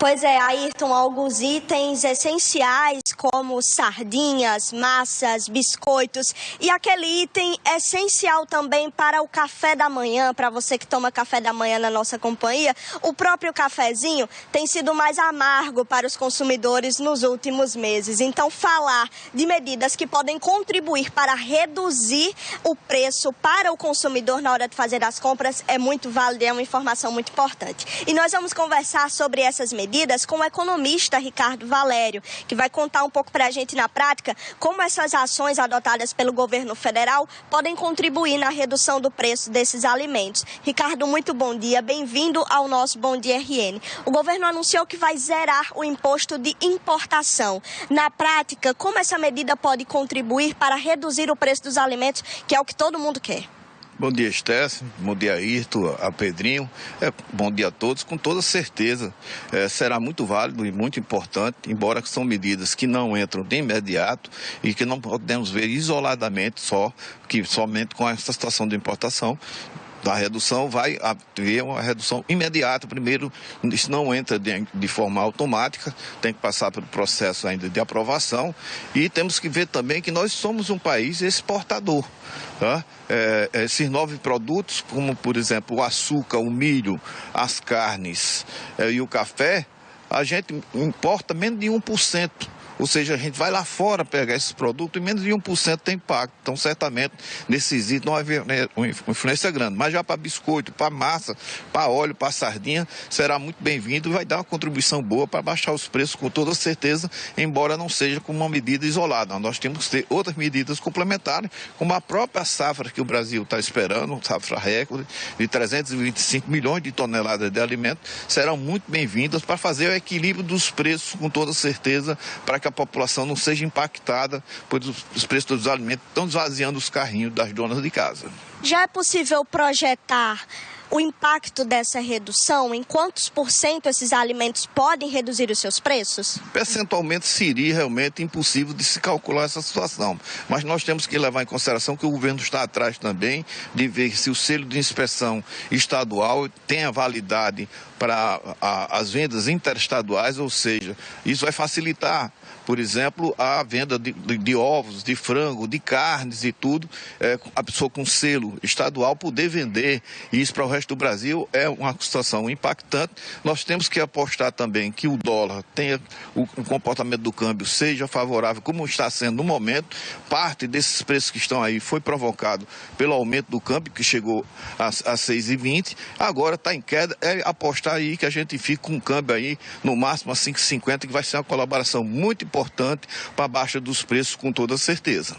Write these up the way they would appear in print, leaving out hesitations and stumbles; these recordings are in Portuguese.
Pois é, Ayrton, alguns itens essenciais como sardinhas, massas, biscoitos e aquele item essencial também para o café da manhã, para você que toma café da manhã na nossa companhia, o próprio cafezinho tem sido mais amargo para os consumidores nos últimos meses. Então, falar de medidas que podem contribuir para reduzir o preço para o consumidor na hora de fazer as compras é muito válido e é uma informação muito importante. E nós vamos conversar sobre essas medidas com o economista Ricardo Valério, que vai contar um pouco para a gente na prática como essas ações adotadas pelo governo federal podem contribuir na redução do preço desses alimentos. Ricardo, muito bom dia, bem-vindo ao nosso Bom Dia RN. O governo anunciou que vai zerar o imposto de importação. Na prática, como essa medida pode contribuir para reduzir o preço dos alimentos, que é o que todo mundo quer? Bom dia, Stess. Bom dia, Ayrton, a Pedrinho. Bom dia a todos. Com toda certeza, será muito válido e muito importante, embora são medidas que não entram de imediato e que não podemos ver isoladamente somente com essa situação de importação. A redução vai haver uma redução imediata. Primeiro, isso não entra de forma automática, tem que passar pelo processo ainda de aprovação. E temos que ver também que nós somos um país exportador. Tá? Esses 9 produtos, como por exemplo o açúcar, o milho, as carnes e o café, a gente importa menos de 1%. Ou seja, a gente vai lá fora pegar esses produtos e menos de 1% tem impacto. Então, certamente, nesses itens não vai haver uma influência grande. Mas já para biscoito, para massa, para óleo, para sardinha, será muito bem-vindo e vai dar uma contribuição boa para baixar os preços com toda certeza, embora não seja como uma medida isolada. Nós temos que ter outras medidas complementares, como a própria safra que o Brasil está esperando, safra recorde, de 325 milhões de toneladas de alimentos, serão muito bem-vindas para fazer o equilíbrio dos preços com toda certeza, para que a população não seja impactada, pois os preços dos alimentos estão esvaziando os carrinhos das donas de casa. Já é possível projetar o impacto dessa redução? Em quantos % esses alimentos podem reduzir os seus preços? Percentualmente seria realmente impossível de se calcular essa situação, mas nós temos que levar em consideração que o governo está atrás também de ver se o selo de inspeção estadual tem a validade para as vendas interestaduais, ou seja, isso vai facilitar, por exemplo, a venda de ovos, de frango, de carnes e tudo, a pessoa com selo estadual poder vender, e isso para o resto do Brasil é uma situação impactante. Nós temos que apostar também que o dólar tenha, o comportamento do câmbio seja favorável, como está sendo no momento. Parte desses preços que estão aí foi provocado pelo aumento do câmbio, que chegou a 6,20, agora está em queda. É apostar aí que a gente fique com um câmbio aí no máximo a 5,50, que vai ser uma colaboração muito importante para a baixa dos preços com toda certeza.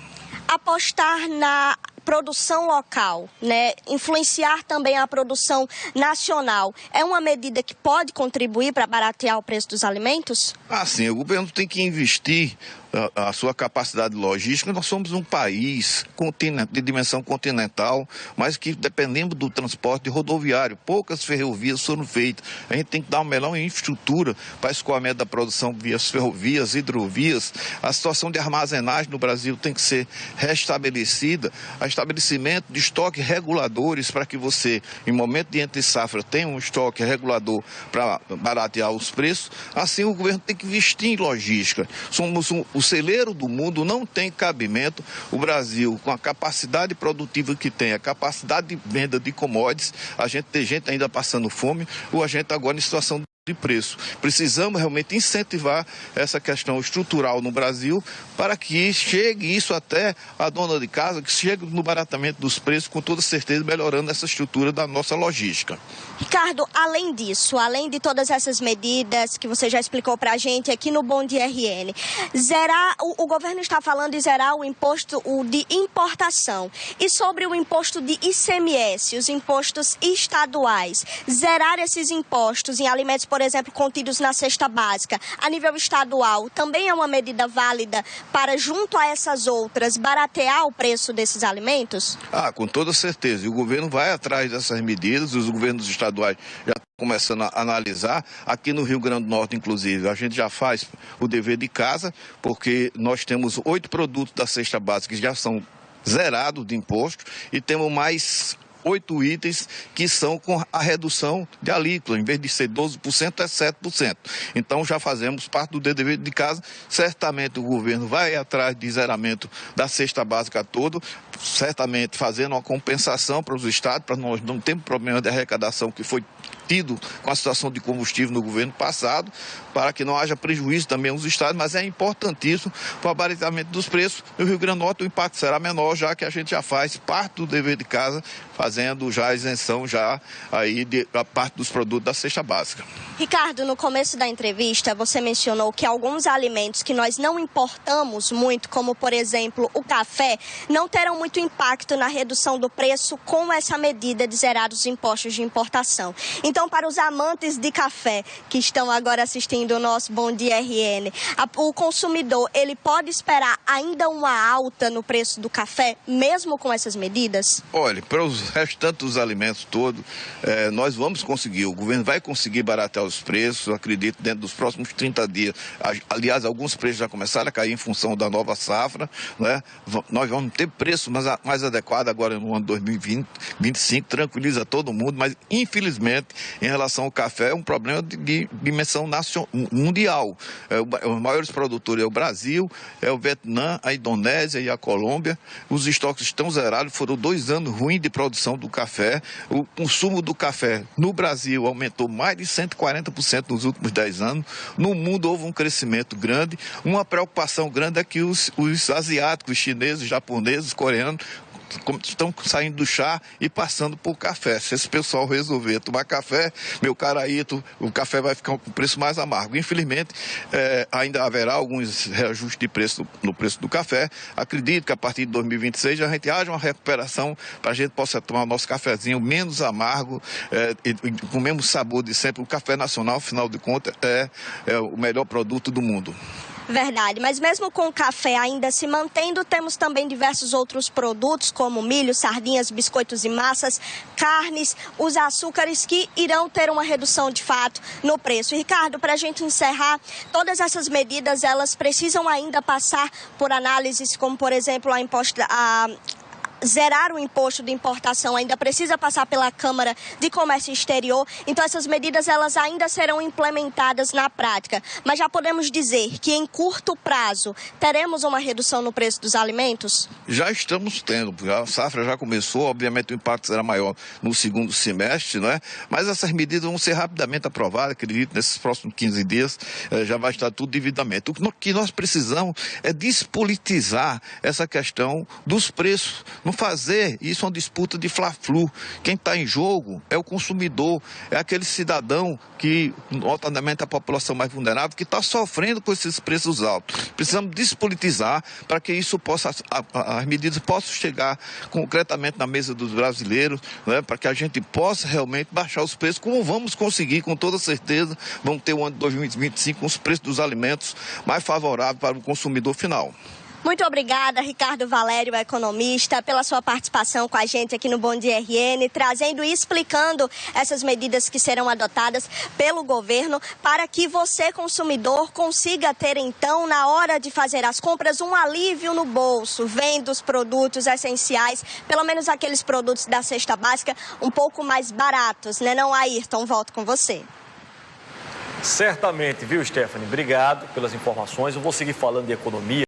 Apostar na produção local, né? Influenciar também a produção nacional, é uma medida que pode contribuir para baratear o preço dos alimentos? Sim, o governo tem que investir a sua capacidade logística. Nós somos um país de dimensão continental, mas que dependemos do transporte rodoviário. Poucas ferrovias foram feitas. A gente tem que dar uma melhor infraestrutura para escoamento da produção via ferrovias, hidrovias. A situação de armazenagem no Brasil tem que ser restabelecida. O estabelecimento de estoques reguladores para que você, em momento de entre safra, tenha um estoque regulador para baratear os preços. Assim, o governo tem que investir em logística. Somos o celeiro do mundo, não tem cabimento o Brasil, com a capacidade produtiva que tem, a capacidade de venda de commodities, a gente tem gente ainda passando fome, ou a gente agora em situação de preço. Precisamos realmente incentivar essa questão estrutural no Brasil para que chegue isso até a dona de casa, que chegue no baratamento dos preços, com toda certeza melhorando essa estrutura da nossa logística. Ricardo, além disso, além de todas essas medidas que você já explicou para a gente aqui no Bom Dia RN, o governo está falando em zerar o imposto de importação. E sobre o imposto de ICMS, os impostos estaduais, zerar esses impostos em alimentos, por exemplo, contidos na cesta básica, a nível estadual, também é uma medida válida para, junto a essas outras, baratear o preço desses alimentos? Com toda certeza. E o governo vai atrás dessas medidas, os governos estaduais já estão começando a analisar. Aqui no Rio Grande do Norte, inclusive, a gente já faz o dever de casa, porque nós temos 8 produtos da cesta básica que já são zerados de imposto e temos mais 8 itens que são com a redução de alíquota, em vez de ser 12%, é 7%. Então já fazemos parte do dever de casa. Certamente o governo vai atrás de zeramento da cesta básica toda, certamente fazendo uma compensação para os estados, para nós não termos problema de arrecadação que foi tido com a situação de combustível no governo passado, para que não haja prejuízo também aos estados, mas é importantíssimo para o abaratamento dos preços. No Rio Grande do Norte o impacto será menor, já que a gente já faz parte do dever de casa, fazendo já a isenção já aí da parte dos produtos da cesta básica. Ricardo, no começo da entrevista você mencionou que alguns alimentos que nós não importamos muito, como por exemplo o café, não terão muito impacto na redução do preço com essa medida de zerar os impostos de importação. Então, para os amantes de café que estão agora assistindo o nosso Bom Dia RN, o consumidor, ele pode esperar ainda uma alta no preço do café, mesmo com essas medidas? Olha, para os restantes dos alimentos todos, nós vamos conseguir, o governo vai conseguir baratear os preços, eu acredito, dentro dos próximos 30 dias. Aliás, alguns preços já começaram a cair em função da nova safra, né? Nós vamos ter preço mais adequado agora no ano 2025, tranquiliza todo mundo, mas infelizmente, em relação ao café, é um problema de dimensão mundial. Os maiores produtores é o Brasil, é o Vietnã, a Indonésia e a Colômbia. Os estoques estão zerados, foram 2 anos ruins de produção do café. O consumo do café no Brasil aumentou mais de 140% nos últimos 10 anos. No mundo houve um crescimento grande. Uma preocupação grande é que os asiáticos, chineses, japoneses, coreanos, estão saindo do chá e passando por café. Se esse pessoal resolver tomar café, meu caraíto, o café vai ficar com preço mais amargo. Infelizmente, ainda haverá alguns reajustes de preço no preço do café. Acredito que a partir de 2026 a gente haja uma recuperação para a gente possa tomar o nosso cafezinho menos amargo e com o mesmo sabor de sempre. O café nacional, afinal de contas, é o melhor produto do mundo. Verdade, mas mesmo com o café ainda se mantendo, temos também diversos outros produtos como milho, sardinhas, biscoitos e massas, carnes, os açúcares que irão ter uma redução de fato no preço. E, Ricardo, para a gente encerrar, todas essas medidas elas precisam ainda passar por análises como, por exemplo, zerar o imposto de importação ainda precisa passar pela Câmara de Comércio Exterior, então essas medidas elas ainda serão implementadas na prática. Mas já podemos dizer que em curto prazo teremos uma redução no preço dos alimentos? Já estamos tendo, a safra já começou, obviamente o impacto será maior no segundo semestre, não é? Mas essas medidas vão ser rapidamente aprovadas, acredito, nesses próximos 15 dias já vai estar tudo devidamente. O que nós precisamos é despolitizar essa questão dos preços. Não fazer isso uma disputa de fla-flu. Quem está em jogo é o consumidor, é aquele cidadão que, notadamente a população mais vulnerável, que está sofrendo com esses preços altos. Precisamos despolitizar para que isso as medidas possam chegar concretamente na mesa dos brasileiros, né, para que a gente possa realmente baixar os preços, como vamos conseguir, com toda certeza, vamos ter o ano de 2025 com os preços dos alimentos mais favoráveis para o consumidor final. Muito obrigada, Ricardo Valério, economista, pela sua participação com a gente aqui no Bom Dia RN, trazendo e explicando essas medidas que serão adotadas pelo governo para que você, consumidor, consiga ter, então, na hora de fazer as compras, um alívio no bolso, vendo os produtos essenciais, pelo menos aqueles produtos da cesta básica, um pouco mais baratos, né não, Ayrton? Volto com você. Certamente, viu, Stephanie? Obrigado pelas informações. Eu vou seguir falando de economia.